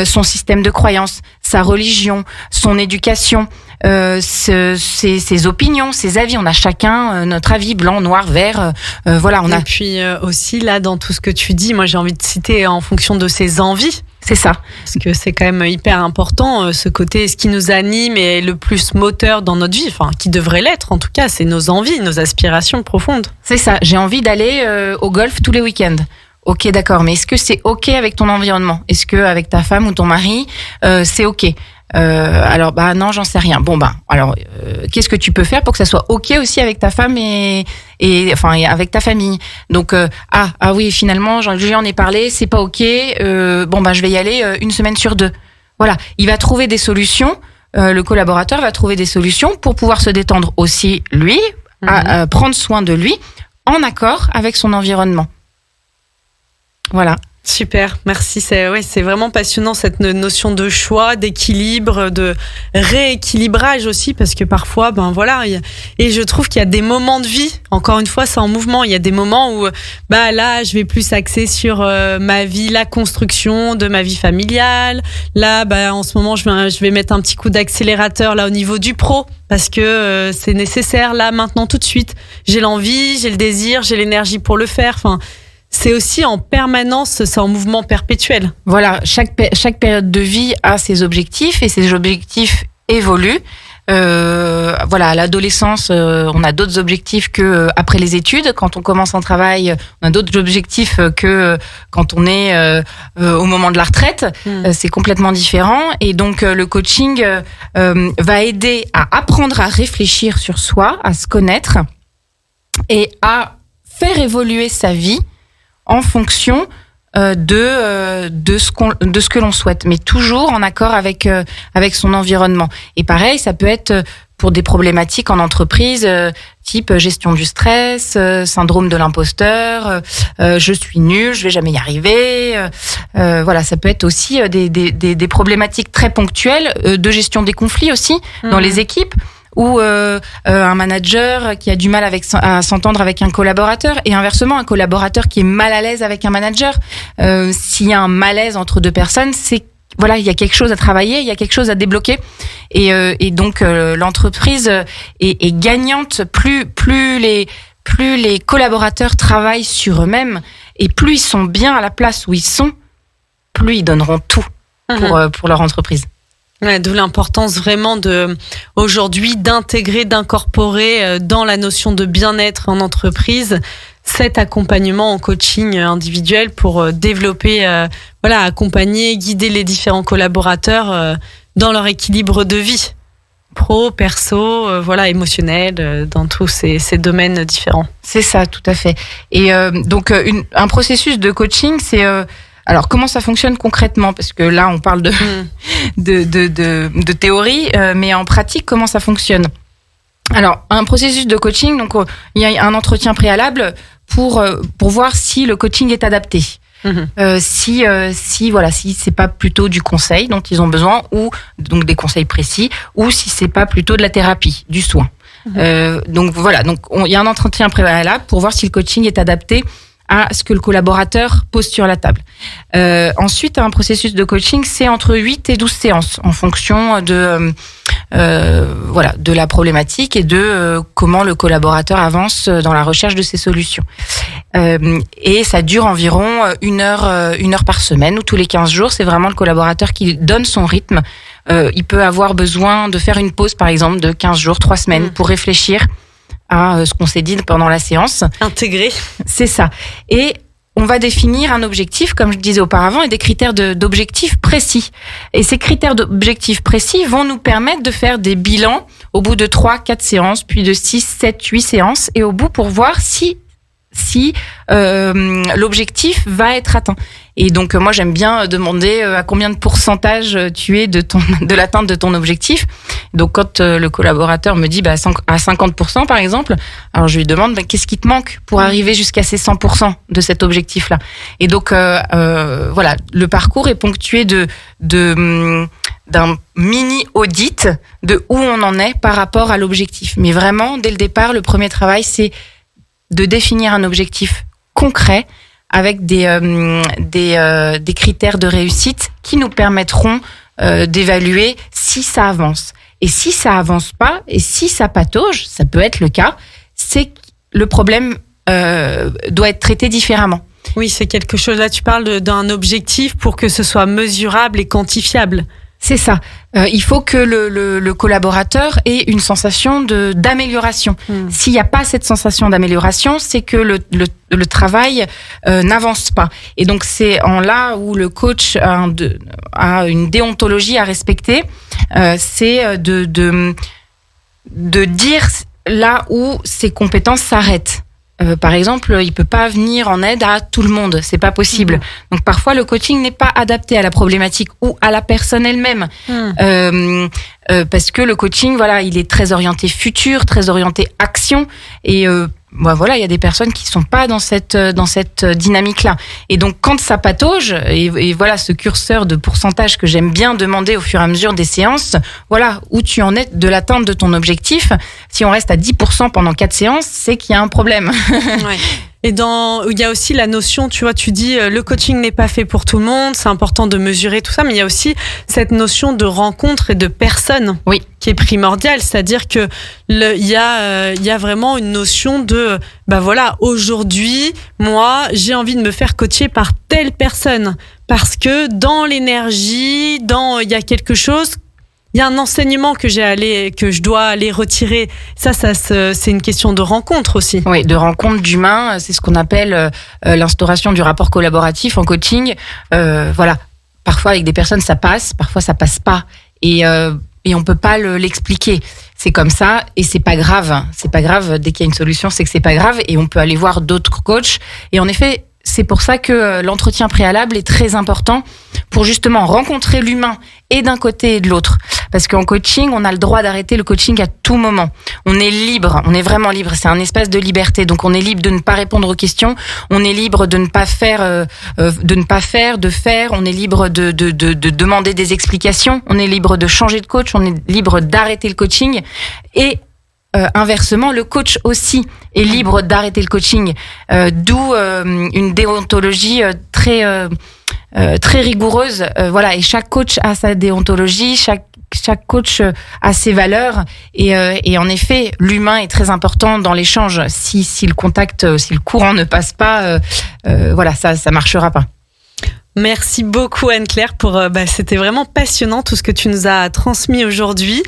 son système de croyances, sa religion, son éducation, ses opinions, ses avis. On a chacun notre avis, blanc, noir, vert. Voilà, on a. Et puis aussi là, dans tout ce que tu dis, moi j'ai envie de citer en fonction de ses envies. C'est ça. Parce que c'est quand même hyper important, ce côté, ce qui nous anime et le plus moteur dans notre vie, enfin, qui devrait l'être en tout cas, c'est nos envies, nos aspirations profondes. C'est ça. J'ai envie d'aller au golf tous les week-ends. Ok, d'accord. Mais est-ce que c'est ok avec ton environnement ? Est-ce que avec ta femme ou ton mari, c'est ok ? Alors, non, j'en sais rien. Bon, alors, qu'est-ce que tu peux faire pour que ça soit ok aussi avec ta femme et avec ta famille ? Donc, oui, finalement, je lui en ai parlé, c'est pas ok. Je vais y aller une semaine sur 2. Voilà, il va trouver des solutions. Le collaborateur va trouver des solutions pour pouvoir se détendre aussi lui, à prendre soin de lui, en accord avec son environnement. Voilà. Super, merci. C'est vraiment passionnant cette notion de choix, d'équilibre, de rééquilibrage aussi, parce que parfois, et je trouve qu'il y a des moments de vie, encore une fois, c'est en mouvement. Il y a des moments où, là, je vais plus axer sur ma vie, la construction de ma vie familiale. Là, en ce moment, je vais mettre un petit coup d'accélérateur là au niveau du pro, parce que c'est nécessaire là, maintenant, tout de suite. J'ai l'envie, j'ai le désir, j'ai l'énergie pour le faire. Enfin. C'est aussi en permanence, c'est en mouvement perpétuel. Voilà, chaque période de vie a ses objectifs et ces objectifs évoluent. À l'adolescence, on a d'autres objectifs que après les études. Quand on commence un travail, on a d'autres objectifs que quand on est au moment de la retraite. C'est complètement différent. Et donc, le coaching va aider à apprendre à réfléchir sur soi, à se connaître et à faire évoluer sa vie en fonction de ce que l'on souhaite, mais toujours en accord avec son environnement. Et pareil, ça peut être pour des problématiques en entreprise, type gestion du stress, syndrome de l'imposteur, je suis nul, je vais jamais y arriver. Ça peut être aussi des problématiques très ponctuelles de gestion des conflits aussi dans les équipes. Ou un manager qui a du mal à s'entendre avec un collaborateur, et inversement un collaborateur qui est mal à l'aise avec un manager. S'il y a un malaise entre deux personnes, il y a quelque chose à travailler, il y a quelque chose à débloquer, et donc l'entreprise est gagnante plus les collaborateurs travaillent sur eux-mêmes, et plus ils sont bien à la place où ils sont, plus ils donneront tout pour leur entreprise. Ouais, d'où l'importance vraiment aujourd'hui d'incorporer dans la notion de bien-être en entreprise cet accompagnement en coaching individuel pour développer, accompagner, guider les différents collaborateurs dans leur équilibre de vie, pro, perso, émotionnel, dans tous ces domaines différents. C'est ça, tout à fait. Et donc un processus de coaching, c'est alors, comment ça fonctionne concrètement ? Parce que là, on parle de théorie, mais en pratique, comment ça fonctionne ? Alors, un processus de coaching, donc il y a un entretien préalable pour voir si le coaching est adapté. Si c'est pas plutôt du conseil dont ils ont besoin, ou donc des conseils précis, ou si c'est pas plutôt de la thérapie, du soin. Donc il y a un entretien préalable pour voir si le coaching est adapté à ce que le collaborateur pose sur la table. Ensuite, un processus de coaching, c'est entre 8 et 12 séances en fonction de la problématique et de comment le collaborateur avance dans la recherche de ses solutions. Et ça dure environ une heure par semaine, ou tous les 15 jours. C'est vraiment le collaborateur qui donne son rythme. Il peut avoir besoin de faire une pause, par exemple, de 15 jours, 3 semaines pour réfléchir à ce qu'on s'est dit pendant la séance. Intégrer. C'est ça. Et on va définir un objectif, comme je disais auparavant, et des critères d'objectifs précis. Et ces critères d'objectifs précis vont nous permettre de faire des bilans au bout de 3, 4 séances, puis de 6, 7, 8 séances, et au bout pour voir si l'objectif va être atteint. Et donc moi j'aime bien demander à combien de pourcentage tu es de l'atteinte de ton objectif. Donc quand le collaborateur me dit à 50% par exemple, alors je lui demande qu'est-ce qui te manque pour arriver jusqu'à ces 100% de cet objectif-là. Et donc le parcours est ponctué d'un mini audit de où on en est par rapport à l'objectif. Mais vraiment dès le départ, le premier travail c'est de définir un objectif concret avec des critères de réussite qui nous permettront d'évaluer si ça avance. Et si ça avance pas, et si ça patauge, ça peut être le cas, c'est que le problème doit être traité différemment. Oui, c'est quelque chose, là tu parles d'un objectif pour que ce soit mesurable et quantifiable. C'est ça. Il faut que le collaborateur ait une sensation d'amélioration. S'il n'y a pas cette sensation d'amélioration, c'est que le travail n'avance pas. Et donc c'est en là où le coach a une déontologie à respecter. C'est de dire là où ses compétences s'arrêtent. Par exemple, il peut pas venir en aide à tout le monde, c'est pas possible. Donc parfois le coaching n'est pas adapté à la problématique ou à la personne elle-même, parce que le coaching, voilà, il est très orienté futur, très orienté action, et voilà, il y a des personnes qui sont pas dans cette dynamique-là. Et donc quand ça patauge, et voilà ce curseur de pourcentage que j'aime bien demander au fur et à mesure des séances, voilà où tu en es de l'atteinte de ton objectif. Si on reste à 10% pendant 4 séances, c'est qu'il y a un problème. Ouais. Et il y a aussi la notion, tu vois, tu dis le coaching n'est pas fait pour tout le monde, c'est important de mesurer tout ça, mais il y a aussi cette notion de rencontre et de personne, oui, qui est primordiale, c'est-à-dire que il y a vraiment une notion de voilà, aujourd'hui, moi, j'ai envie de me faire coacher par telle personne parce que dans l'énergie, il y a quelque chose. Il y a un enseignement que je dois aller retirer. Ça, c'est une question de rencontre aussi. Oui, de rencontre d'humain. C'est ce qu'on appelle l'instauration du rapport collaboratif en coaching. Voilà. Parfois, avec des personnes, ça passe. Parfois, ça passe pas. Et on peut pas l'expliquer. C'est comme ça. Et c'est pas grave. C'est pas grave. Dès qu'il y a une solution, c'est que c'est pas grave. Et on peut aller voir d'autres coachs. Et en effet, c'est pour ça que l'entretien préalable est très important pour justement rencontrer l'humain et d'un côté et de l'autre. Parce qu'en coaching, on a le droit d'arrêter le coaching à tout moment. On est libre, on est vraiment libre. C'est un espace de liberté. Donc on est libre de ne pas répondre aux questions. On est libre de ne pas faire, de faire. On est libre de demander des explications. On est libre de changer de coach. On est libre d'arrêter le coaching. Et inversement, le coach aussi est libre d'arrêter le coaching, d'où une déontologie très rigoureuse. Voilà, et chaque coach a sa déontologie, chaque coach a ses valeurs, et en effet, l'humain est très important dans l'échange. Si le courant ne passe pas, voilà, ça marchera pas. Merci beaucoup Anne-Claire c'était vraiment passionnant tout ce que tu nous as transmis aujourd'hui.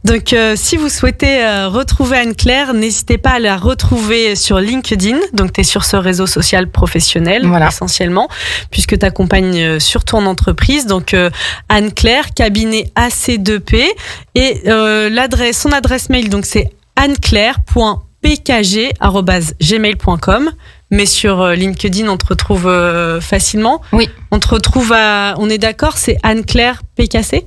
Donc si vous souhaitez retrouver Anne-Claire, n'hésitez pas à la retrouver sur LinkedIn. Donc tu es sur ce réseau social professionnel, voilà, essentiellement, puisque tu accompagnes surtout en entreprise. Donc Anne-Claire, cabinet AC2P, et son adresse mail, donc c'est anneclaire.pkg@gmail.com. Mais sur LinkedIn, on te retrouve facilement. Oui. On te retrouve on est d'accord, c'est Anne-Claire PKC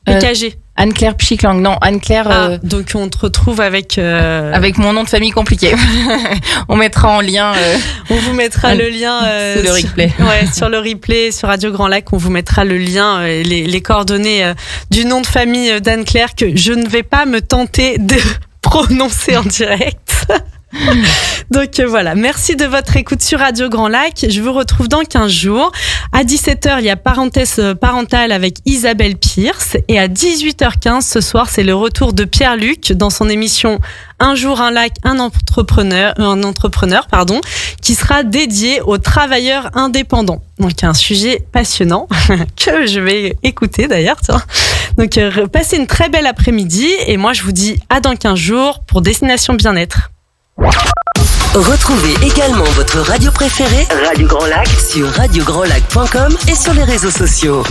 PKG. Anne-Claire Pchiklang, non, Anne-Claire... donc on te retrouve avec mon nom de famille compliqué. On mettra en lien... on vous mettra le lien... sur le replay. Sur le replay, sur Radio Grand Lac, on vous mettra le lien, les coordonnées du nom de famille d'Anne-Claire, que je ne vais pas me tenter de prononcer en direct. Donc voilà, merci de votre écoute sur Radio Grand Lac. Je vous retrouve dans 15 jours. À 17h, il y a Parenthèse parentale avec Isabelle Pierce. Et à 18h15 ce soir, c'est le retour de Pierre-Luc dans son émission Un jour, un lac, un entrepreneur, qui sera dédié aux travailleurs indépendants. Donc un sujet passionnant que je vais écouter d'ailleurs. Donc passez une très belle après-midi, et moi je vous dis à dans 15 jours pour Destination Bien-être. Retrouvez également votre radio préférée, Radio Grand Lac, sur radiograndlac.com et sur les réseaux sociaux.